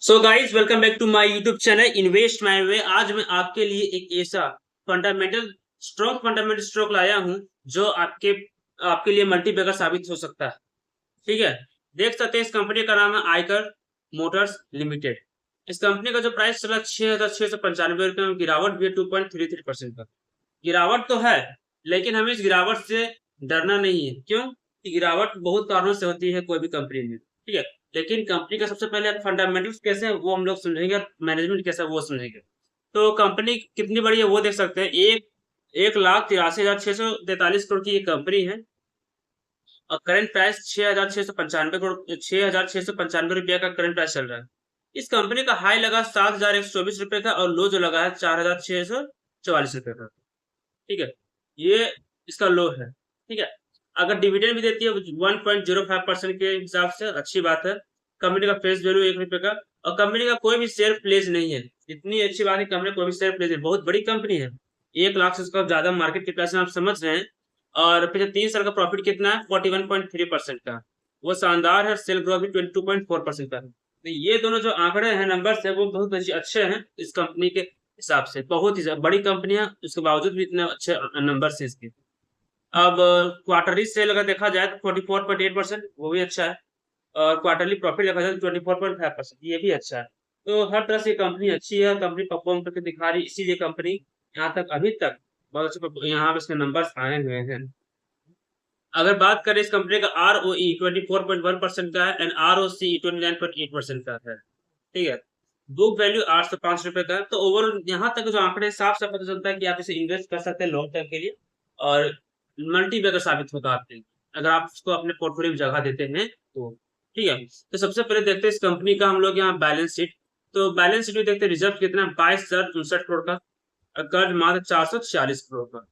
So guys welcome back to my YouTube channel invest my way. आज मैं आपके लिए एक ऐसा फंडामेंटल स्ट्रॉन्ग फंडामेंटल स्टॉक लाया हूं जो आपके आपके लिए मल्टीबैगर साबित हो सकता है। ठीक है, देख सकते हैं इस कंपनी का नाम है आयकर मोटर्स लिमिटेड। इस कंपनी का जो प्राइस चला 6,695 रुपये में, गिरावट भी है 2.33% का। गिरावट तो है, लेकिन हमें इस गिरावट से डरना नहीं है। क्यों? कि गिरावट बहुत कारणों से होती है कोई भी कंपनी में। ठीक है, लेकिन कंपनी का सबसे पहले फंडामेंटल्स कैसे हैं वो हम लोग समझेंगे और मैनेजमेंट कैसा है वो समझेंगे। तो कंपनी कितनी बड़ी है वो देख सकते हैं। एक लाख 83,643 करोड़ की ये कंपनी है और करंट प्राइस 6,695 करोड़ 6,695 रुपया का करंट प्राइस चल रहा है। इस कंपनी का हाई लगा 7,124 रुपये का और लो जो लगा है 4,644 रुपये का। ठीक है, ये इसका लो है। ठीक है, अगर डिविडेंड भी देती है 1.05% के हिसाब से अच्छी बात है। कंपनी का फेस वैल्यू 1 रुपए का और कंपनी का कोई भी शेयर प्लेस नहीं है। इतनी अच्छी बात है, कंपनी कोई भी शेयर प्लेस नहीं, बहुत बड़ी कंपनी है। 1 लाख से उसका ज्यादा मार्केट कैपिटलाइजेशन आप समझ रहे हैं। और पिछले 3 साल का प्रॉफिट कितना है? 41.3% का। वो शानदार है। सेल ग्रोथ भी 22.4% का है। तो ये दोनों जो आंकड़े हैं, नंबर्स है, वो बहुत अच्छे हैं इस कंपनी के हिसाब से। बहुत ही बड़ी कंपनी है, उसके बावजूद भी इतने अच्छे नंबर है इसके। अब क्वार्टरली सेल अगर देखा जाए तो 44.8%, वो भी अच्छा है। और क्वार्टरली प्रॉफिट देखा जाए तो 24.5%, ये भी अच्छा है। तो हर तरह से कंपनी अच्छी है, कंपनी परफॉर्म करके दिखा रही है, इसीलिए कंपनी यहाँ तक अभी तक बहुत अच्छे यहाँ पे इसके नंबर्स आए हुए हैं। अगर बात करें इस कंपनी का आर ओ ई 24.1% का है एंड आर ओ सी 29.8% का है। ठीक है, बुक वैल्यू 805 रुपए का है। तो ओवरऑल यहाँ तक जो आंकड़े साफ साफ पता चलता है कि आप इसे इन्वेस्ट कर सकते हैं लॉन्ग टर्म के लिए और मल्टी बैगर साबित होगा आपके लिए, अगर आप इसको अपने पोर्टफोलियो में जगह देते हैं तो। ठीक है, तो सबसे पहले देखते हैं इस कंपनी का हम लोग यहाँ बैलेंस शीट। तो बैलेंस शीट में देखते हैं रिजर्व कितना है, 22,059 करोड़ का और कर्ज मात्र 446 करोड़ का।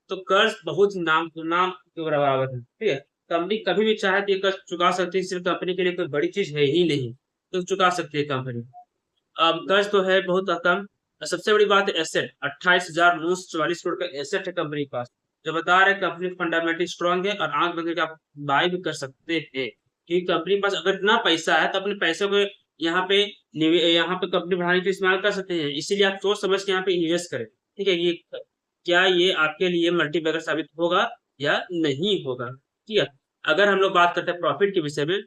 तो कर्ज बहुत नाम नाम के बराबर है। ठीक है, कंपनी कभी भी चाहे तो ये कर्ज चुका सकती है, सिर्फ कंपनी के लिए कोई बड़ी चीज है ही नहीं, तो चुका सकती है कंपनी। अब कर्ज तो है बहुत कम। सबसे बड़ी बात है एसेट, 28,944 करोड़ का एसेट है कंपनी के पास, जो बता रहे कंपनी फंडामेंटली स्ट्रांग है और आंख बंद करके आप बाय भी कर सकते हैं। क्योंकि कंपनी के पास अगर इतना पैसा है तो अपने पैसे को यहाँ पे कंपनी बढ़ाने के लिए इस्तेमाल कर सकते हैं। इसीलिए आप सोच समझ के यहाँ पे इन्वेस्ट करें। ठीक है, ये क्या ये आपके लिए मल्टीबैगर साबित होगा या नहीं होगा? ठीक है, अगर हम लोग बात करते हैं प्रॉफिट के विषय में,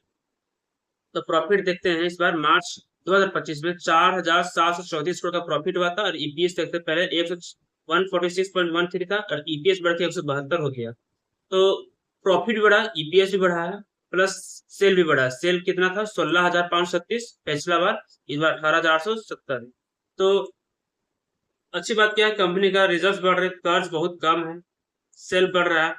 तो प्रॉफिट देखते हैं इस बार मार्च 2025 में 4,734 करोड़ का प्रॉफिट हुआ था और ईपीएस देखते हैं, पहले 146.13 था और ईपीएस बढ़ के 172 हो गया। तो प्रॉफिट भी बढ़ा, ईपीएस भी बढ़ा है, प्लस सेल भी बढ़ा है। सेल कितना था? 16,536 पिछला बार, इस बार 18,870। तो अच्छी बात क्या है, कंपनी का रिजर्व बढ़ रहे, कर्ज बहुत कम है, सेल बढ़ रहा है,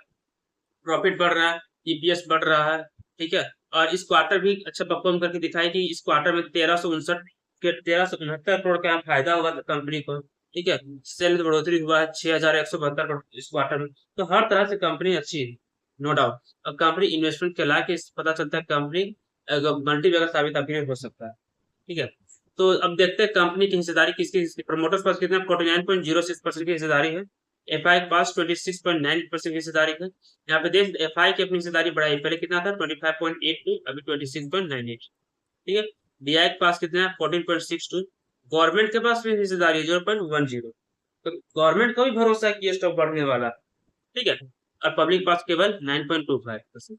प्रॉफिट बढ़ रहा है, ईपीएस बढ़ रहा है। ठीक है, और इस क्वार्टर भी अच्छा परफॉर्म करके दिखाई कि इस क्वार्टर में 1369 करोड़ का फायदा हुआ था कंपनी को। ठीक है, सेल में बढ़ोतरी हुआ है 6,172 करोड़ इस क्वार्टर में। तो हर तरह से कंपनी अच्छी है, नो डाउट। अब कंपनी इन्वेस्टमेंट के लायक पता चलता है कंपनी मल्टी बैगर साबित आपके लिए हो सकता है। ठीक है, तो अब देखते हैं कंपनी की हिस्सेदारी किसकी प्रमोटर्स पास कितना 49.06% की हिस्सेदारी है। एफआई के पास 26.9% की हिस्सेदारी है। यहाँ पे देख एफआई की अपनी हिस्सेदारी बढ़ाई, पहले कितना था 25.82, अभी 26.98। ठीक है, डीआई के पास कितना है 14.62। गवर्नमेंट के पास भी हिस्सेदारी है 0.10। तो गवर्नमेंट का भी भरोसा है कि ये स्टॉक बढ़ने वाला है। ठीक है, और पब्लिक के पास केवल 9.25%।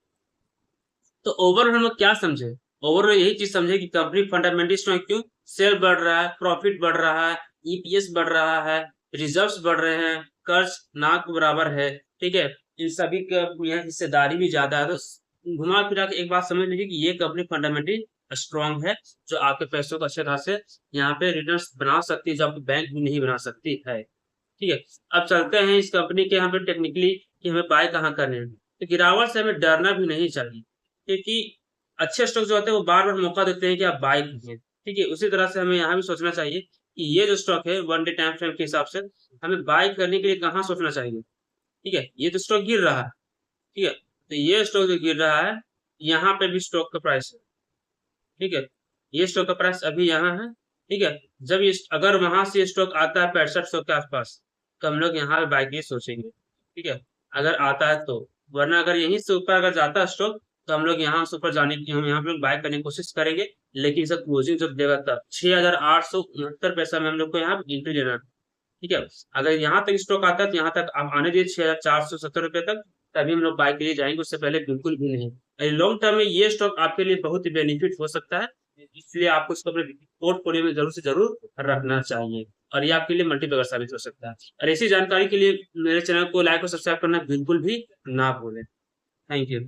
तो ओवरऑल हम लोग क्या समझे? ओवरऑल यही चीज समझे कि कंपनी फंडामेंटली स्ट्रॉन्ग क्यों, सेल बढ़ रहा है, प्रॉफिट बढ़ रहा है, ईपीएस बढ़ रहा है, रिजर्व्स बढ़ रहे हैं, कर्ज ना के बराबर है। ठीक है, इन सभी का यहाँ हिस्सेदारी भी ज्यादा है। तो घुमा फिरा के एक बात समझ लीजिए कि ये कंपनी फंडामेंटली स्ट्रॉन्ग है, जो आपके पैसों को अच्छे तरह से यहाँ पे रिटर्न्स बना सकती है, जो आपकी बैंक भी नहीं बना सकती है। ठीक है, अब चलते हैं इस कंपनी के यहाँ पे टेक्निकली कि हमें बाय कहाँ करने हैं। तो गिरावट से हमें डरना भी नहीं चाहिए, क्योंकि अच्छे स्टॉक जो होते हैं वो बार बार मौका देते हैं कि आप बाय कीजिए। ठीक है, उसी तरह से हमें यहाँ भी सोचना चाहिए कि ये जो स्टॉक है वन डे टाइम फ्रेम के हिसाब से हमें बाय करने के लिए कहाँ सोचना चाहिए। ठीक है, ये तो स्टॉक गिर रहा है। ठीक है, तो ये स्टॉक जो गिर रहा है, यहाँ पे भी स्टॉक का प्राइस है। ठीक है, ये स्टॉक का प्राइस अभी यहाँ है। ठीक है, जब ये अगर वहां से स्टॉक आता है 6500 के आसपास, तो हम लोग यहाँ पे बाय के लिए सोचेंगे। ठीक है, अगर आता है तो, वरना अगर यहीं से ऊपर अगर जाता है स्टॉक, तो हम लोग यहाँ से ऊपर जाने की हम यहाँ पे बाय करने की कोशिश करेंगे। लेकिन इसका क्लोजिंग जब देगा तब 6,869 में हम लोग को यहाँ एंट्री लेना है। ठीक है, अगर यहाँ तक स्टॉक आता है तो यहाँ तक आप आने दीजिए 6,470 रुपये तक, तभी हम लोग बाय के लिए जाएंगे, उससे पहले बिल्कुल भी नहीं। लॉन्ग टर्म में ये स्टॉक आपके लिए बहुत ही बेनिफिट हो सकता है, इसलिए आपको इसको अपने पोर्टफोलियो में जरूर से जरूर रखना चाहिए, और ये आपके लिए मल्टीबैगर साबित हो सकता है। और ऐसी जानकारी के लिए मेरे चैनल को लाइक और सब्सक्राइब करना बिल्कुल भी ना भूलें। Thank you.